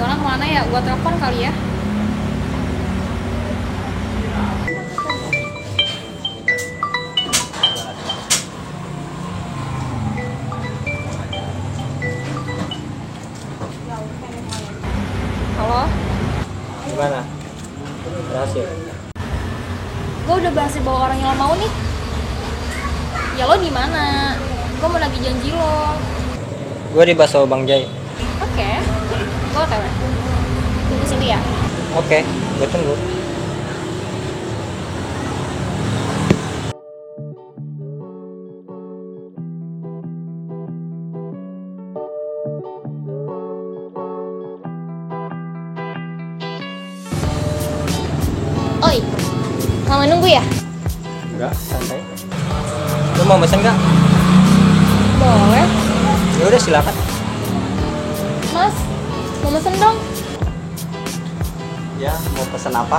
Yona kemana ya? Gua telepon kali ya. Halo? Gimana? Berhasil? Gue udah berhasil bawa orang yang lo mau nih. Ya lo di mana? Gue mau lagi janji lo. Gue di Bakso Bang Jai. Oke. Gue OTW. Tunggu sini ya. Oke, gue tunggu. Oi, lama nunggu ya? Enggak, santai. Lu mau pesen nggak? Boleh. Ya udah silakan. Mas, mau mesen dong. Ya, mau pesen apa?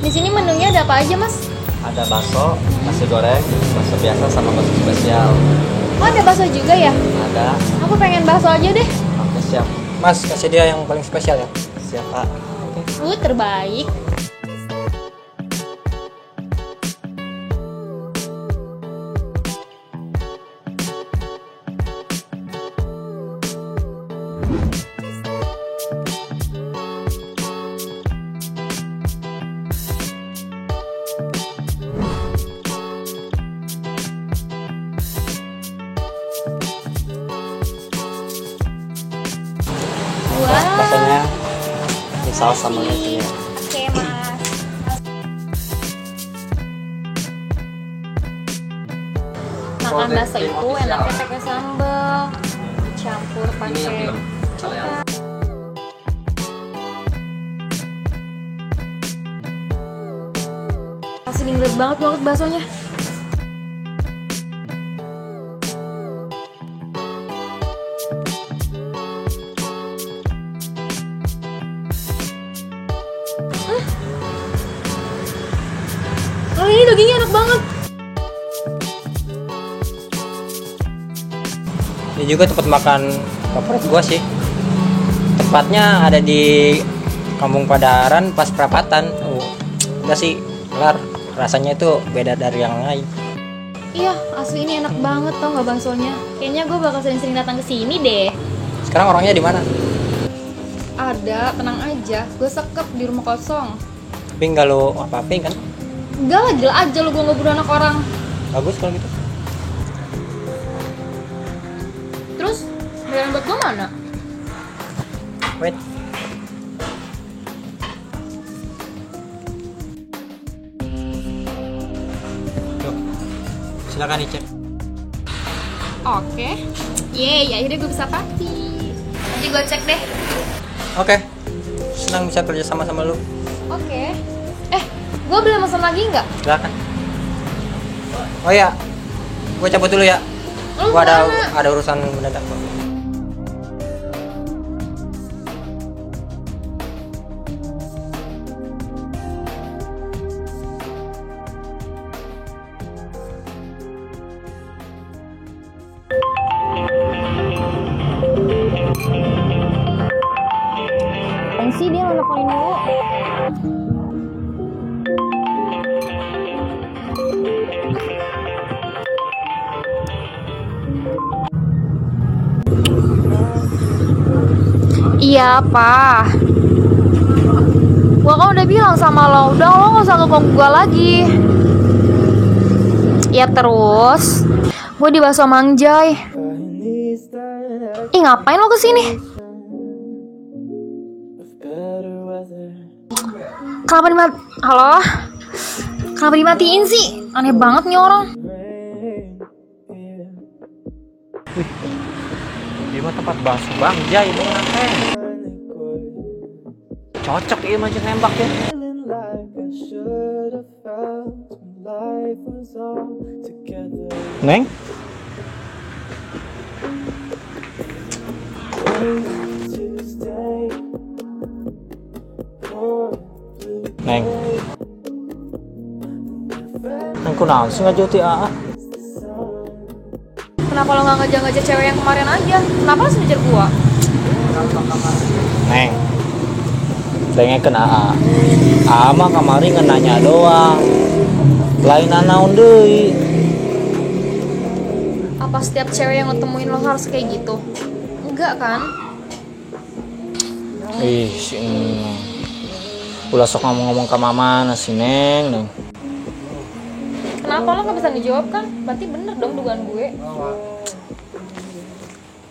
Di sini menunya ada apa aja, Mas? Ada bakso, nasi goreng, bakso biasa sama bakso spesial. Oh, ada bakso juga ya? Ada. Aku pengen bakso aja deh. Oke, siap. Mas, kasih dia yang paling spesial ya. Siap, Pak. Terbaik. Baksonya di saus sama lettuce. Oke, Mas. Makan bakso itu enaknya pakai sambal, campur pakai coklat. Masih dingin banget baksonya. Kali ini dagingnya enak banget. Ini juga tempat makan favorit gua sih. Tempatnya ada di Kampung Padaran pas perapatan. Udah sih, kelar. Rasanya itu beda dari yang lain. Iya, asli ini enak banget tau nggak baksonya. Kayaknya gue bakal sering-sering datang ke sini deh. Sekarang orangnya di mana? Ada, tenang aja. Gue sekep di rumah kosong. Tapi nggak lo apa-apain kan? Enggak lah, gila aja lu, gue nggak bunuh anak orang. Bagus kalau gitu. Terus, bayaran buat gue mana? Wait. Tuh, silakan dicek. Oke. Yeay, akhirnya gue bisa party. Nanti gue cek deh. Oke. Senang bisa kerja sama lu. Oke. Gue boleh pesan lagi nggak? Silakan. Oh ya, gue cabut dulu ya. Lu Gue ada kemana? urusan mendadak. Apaan sih dia nelfonin dulu? Iya, apa? Gua kan udah bilang sama lo, udah lo gak usah ngeganggu gua lagi. Ya terus, gue di Bakso Mang Jai. Ih, ngapain lo kesini? Halo? Kenapa dimatiin sih? Aneh banget nih orang. Di mah tempat bakso Bang Jai ini ngapain? Cocok ya macam nembak ya. Neng? Neng. Neng kunaon sih ngajuti AA? Kenapa lo gak ngejar-ngejar cewek yang kemarin aja? Kenapa harus ngejar gua? Neng, dengekeun AA mah kamari nanya doang, lain naon deui. Apa setiap cewek yang ngetemuin lo harus kayak gitu? Enggak kan? Ih, si Neng. Ulah sok ngomong-ngomong ke mama si Neng. Kenapa lo gak bisa dijawab kan? Berarti bener dong dugaan gue.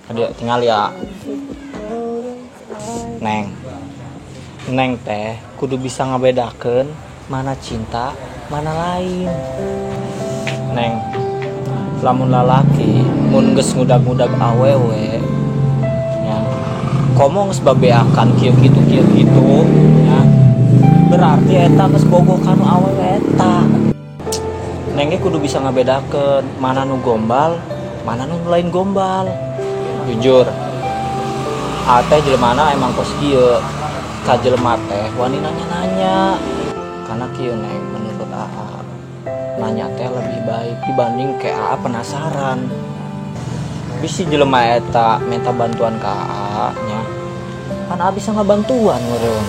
Adik tinggal ya. Neng teh kudu bisa ngabedakeun mana cinta, mana lain. Neng, lamun lalaki mun geus ngudag-ngudag awewe nya, komo geus babeakan kieu kitu nya. Berarti eta geus bogoh kanu awewe eta. Neng ge kudu bisa ngabedakeun mana nu gombal, mana nu lain gombal. Jujur, teh jelema emang kos kieu. Ka jelema teh wani nanya-nanya. Karena kieu Neng, menurut AA, nanya teh lebih baik dibanding ke AA penasaran. Bisi jelema eta minta bantuan ka AA nya. Kan AA bisa ngabantuan meureun.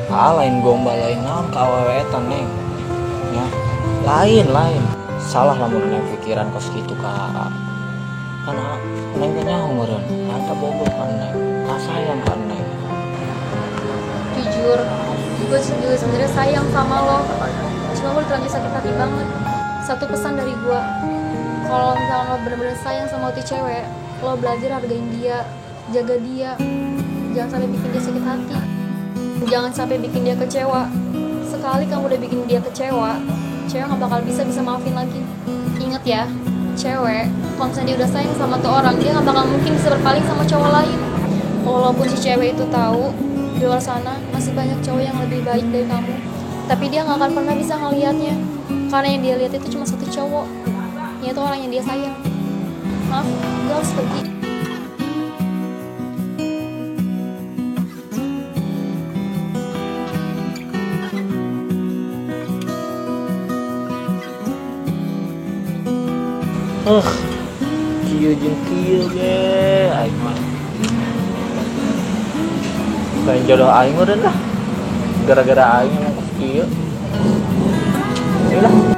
AA lain gombal lain naon ka awewe eta Neng. Nya, lain. Salah lamun Neng pikiran kos kitu ka AA. Karena Neng teh nyaho meureun, eta bogoh kan Neng. Sayang kan Neng. Jujur, gue juga sebenarnya sayang sama lo. Cuma gue terlanjur sakit hati banget. Satu pesan dari gue, kalau misalnya lo bener-bener sayang sama tuh cewek, lo belajar hargain dia, jaga dia, jangan sampai bikin dia sakit hati, jangan sampai bikin dia kecewa. Sekali kamu udah bikin dia kecewa, cewek gak bakal bisa maafin lagi. Ingat ya, cewek kalau misalnya dia udah sayang sama tuh orang, dia gak bakal mungkin bisa berpaling sama cowok lain. Walaupun si cewek itu tahu di luar sana masih banyak cowok yang lebih baik dari kamu, tapi dia gak akan pernah bisa ngelihatnya, karena yang dia lihat itu cuma satu cowok, yaitu orang yang dia sayang. Maaf, gue harus pergi. Kieu jeung kieu ge aing mah. Lain jodoh aing meureun dah. Gara-gara aing emang kieu. Yalah.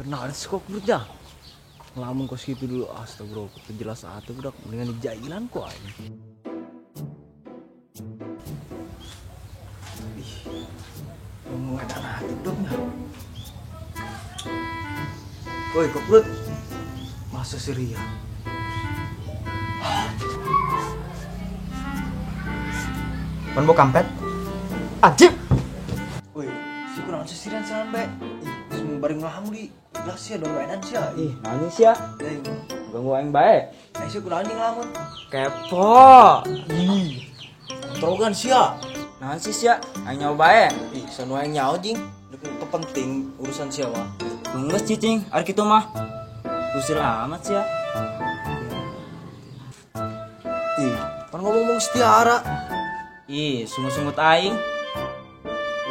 Nah, kok kerja ngelamun kos gitu dulu. Astagfirullah, jelas atuh budak mendingan dijailan kok ini. Ih, ngomong ada hati dong ya. Woi, kok perut masa si Ria? Pan mau kampet? Anjir! Woi, si kurang sesiran sampai. Semua bareng ngelamun di gelas ya dong mainan sih. Ih, nangis ya. Ganggu aing bae. Sih kurang nih ngelamun. Kepo. Ih, tau kan sih ya? Naon sih sia? Aing nyawa bae. Ih, sanu aing nyawa jing. Itu penting urusan siapa? Geus cicing, ari kitu mah. Usir amat sia. Ih, pan ngomong setiara. Ih, sungut-sungut aing.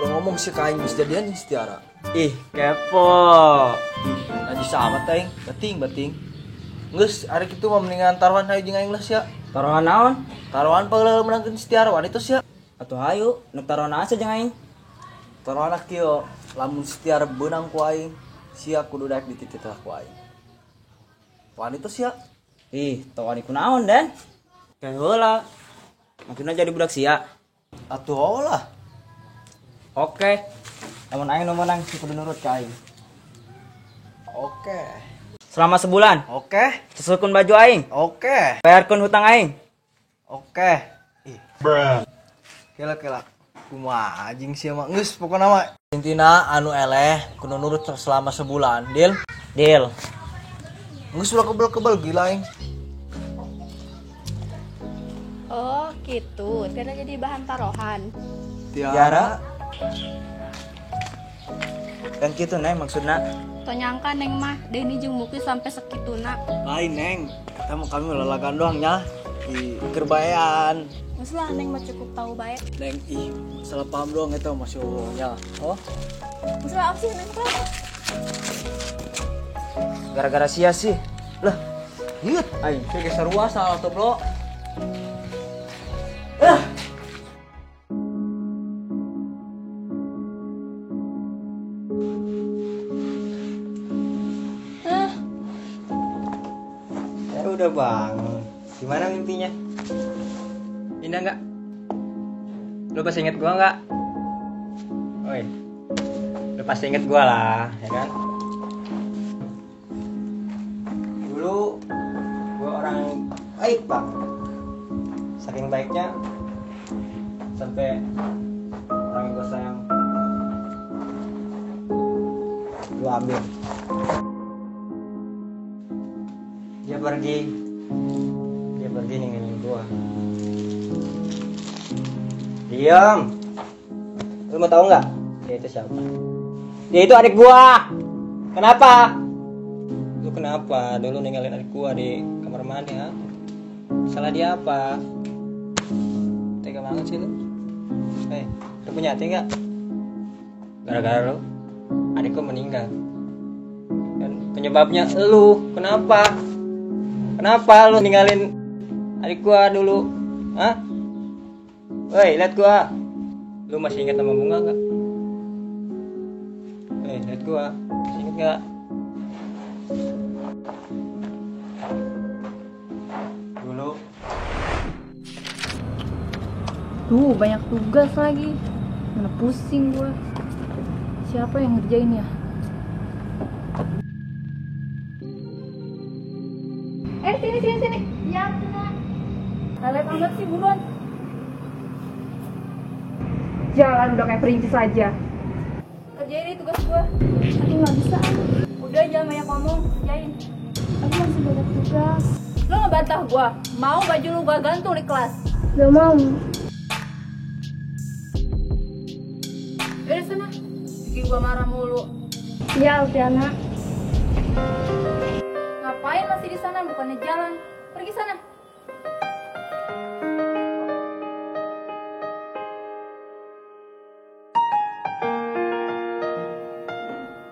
Lo ngomong sih kain bis jadian nih setiara. Ih, kepo. Ih, najis amat aing. Bating. Geus, ari kitu mah mendingan taruhan hayu jeung aing lah sia. Taruhan naon? Taruhan pageula menangkeun Setiarwan itu sia. Atuh hayu, nuk taruhan asa jeung aing. Taruhan kieu, lamun Setiar beunang ku aing, sia kudu daek ditititah ku aing. Wan itu sia. Ih, teu wani kunaon Den? Kayak heula. Maksudna jadi budak sia. Atuh lah. Oke. Lamun aing nu menang kudu nurut ka aing. Oke. Selama sebulan, Oke. sesulkeun baju aing, Oke. bayarkeun hutang aing. Oke. Ih, bruh. Kela. Kumaha anjing sia mah. Geus pokona mah intina anu eleh kudu nurut selama sebulan. Deal? Deal. Geus ulah kebel-kebel gila aing. Oh gitu, tidak jadi bahan taruhan. Tiara. Kan kitu Neng maksudna. Tonyangka Neng mah, Deni jeung Muki sampai sekituna. Lain Neng. Kita mah kami lalagan doang nya. Di kerbayan. Masalah Neng mah cukup tahu baik. Neng ih salah paham doang eta masih nya. Oh. Masalah apa sih Neng mah? Gara-gara sia sih. Lah, ieu aing teh geus sarua salah tuh, Bro. Ya udah bangun. Gimana mimpinya? Indah nggak? Lu pasti inget gua nggak? Oi, lu pasti inget gua lah, ya kan? Dulu gua orang baik banget. Saking baiknya sampai orang yang gua sayang gua ambil. Dia pergi ninggalin gua. Diam. Lu mau tahu nggak? Dia itu siapa? Dia itu adik gua. Kenapa? Lu kenapa dulu ninggalin adik gua di kamar mandi, ha? Salah dia apa? Tega banget sih lu. Lu punya hati nggak? Gara-gara lu, adik gua meninggal. Dan penyebabnya lu. Kenapa? Kenapa lu ninggalin adik gua dulu? Hah? Woi, lihat gua. Lu masih ingat nama Bunga enggak? Lihat gua. Masih ingat enggak? Dulu. Duh, banyak tugas lagi. Mana pusing gue. Siapa yang ngerjain ya? Sini. Ya, benar. Lele banget sih, buruan. Jalan udah kayak perintis aja. Kerjain ini tugas gue. Aku nggak bisa. Udah jangan banyak ngomong, kerjain. Aku masih banyak tugas. Lo ngebantah gue. Mau baju lu gue gantung di kelas? Gak mau. Udah sana. Bikin gue marah mulu. Iya, Alfiana. Ngapain masih di sana? Bukannya jalan. Pergi sana.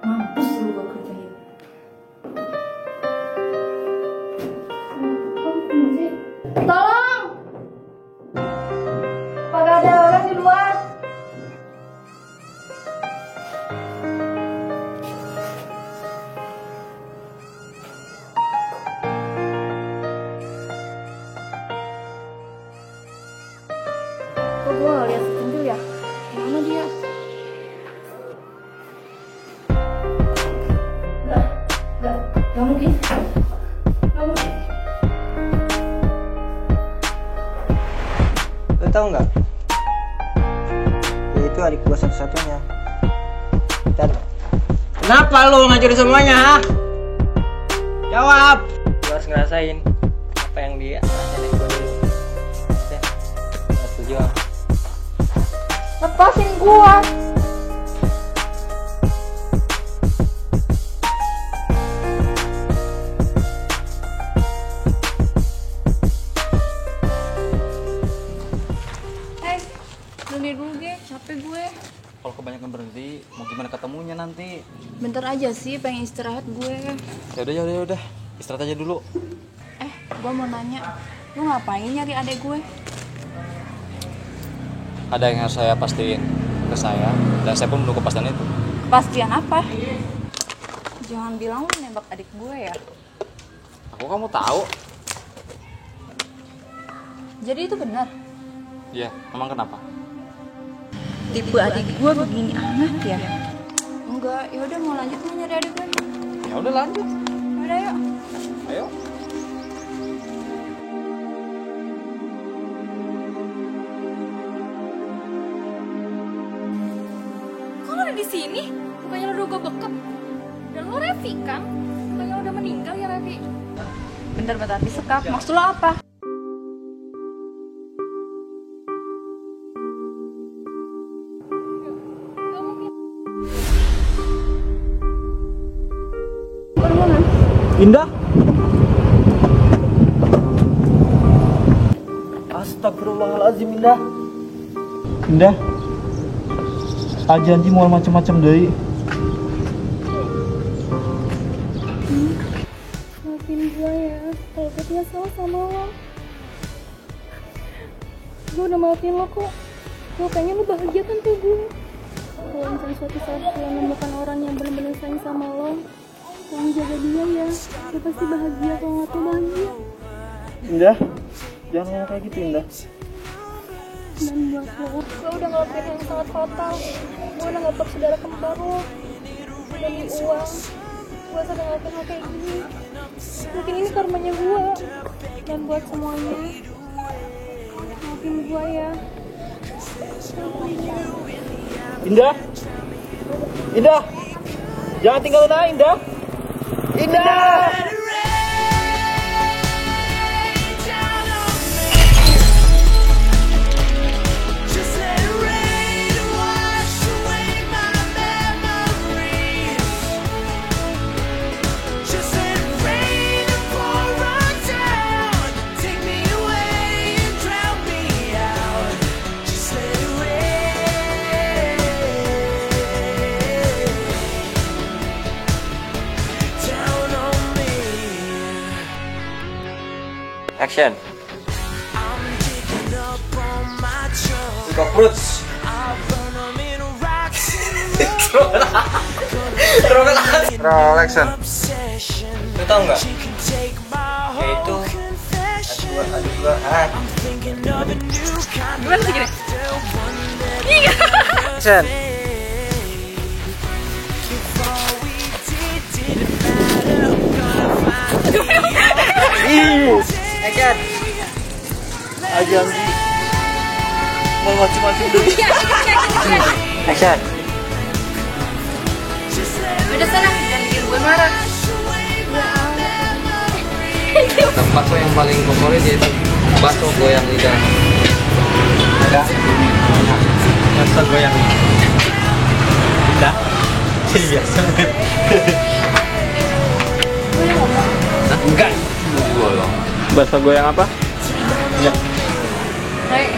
Mampus lu gue kerjain. Tolong! Apakah ada orang di luar? Kok gue gak lihat si Penjul ya? Mana dia? Gak mungkin. Lu tahu nggak? Dia itu adik gua satu-satunya. Dan kenapa lu ngajarin semuanya, ha? Jawab. Gua harus ngerasain apa yang dia rasain dari gua dulu. Oke. Gak setuju. Lepasin gua. Nungguin dulu gue, capek gue. Kalau kebanyakan berhenti, mau gimana ketemunya nanti? Bentar aja sih, pengen istirahat gue. Ya udah. Istirahat aja dulu. Gue mau nanya, lu ngapain nyari adek gue? Ada yang harus saya pastiin ke saya, dan saya pun menunggu kepastian itu. Kepastian apa? Jangan bilang lu nembak adik gue ya. Kamu tahu? Jadi itu benar? Iya, emang kenapa? Tipe adik gue begini amat ya? Enggak, yaudah mau lanjut mau nyari adik gue. Ya udah lanjut. Yaudah yuk. Ayo. Kok lo ada di sini? Bukannya lo udah gue bekap. Dan lo Revi kan? Bukannya lo udah meninggal ya Revi? Bentar, disekap. Maksud lo apa? Indah. Astagfirullahaladzim, Indah. Indah. Janji mau macam-macam deui. Maafin gue ya, kalau gue tidak salah sama lo. Gue udah maafin lo kok. Gue pengen lo bahagia kan kayak gue. Kalau misalnya suatu saat lo menemukan orang yang benar-benar sayang sama lo, tolong jaga dia ya. Dia pasti bahagia kalau nggak tuh bahagia. Indah. Jangan ngomong kayak gitu, Indah. Dan buat lo, gue udah ngelakuin yang sangat fatal. Gue udah ngelakuin saudara kembar lo demi uang. Gue sampai ngelakuin hal kayak gini. Mungkin ini karmanya gue. Dan buat semuanya, maafin gue ya. Indah. Indah. Jangan tinggalin aku, Indah. Indah. Action. Buka fruits. Roll action. Lu tau nggak? Yaitu aduh gua. Gimana sih gini? Action. Action. Janji mau macam-macam deui. Action. Udah sana, jangan bikin gue marah. Bakso yang paling favorit yaitu bakso goyang lidah. Ada. Masa goyang. Indah. Jadi biasa. Enggak. Bakso goyang apa? Ya. Hai.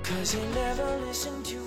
Cause you never listen to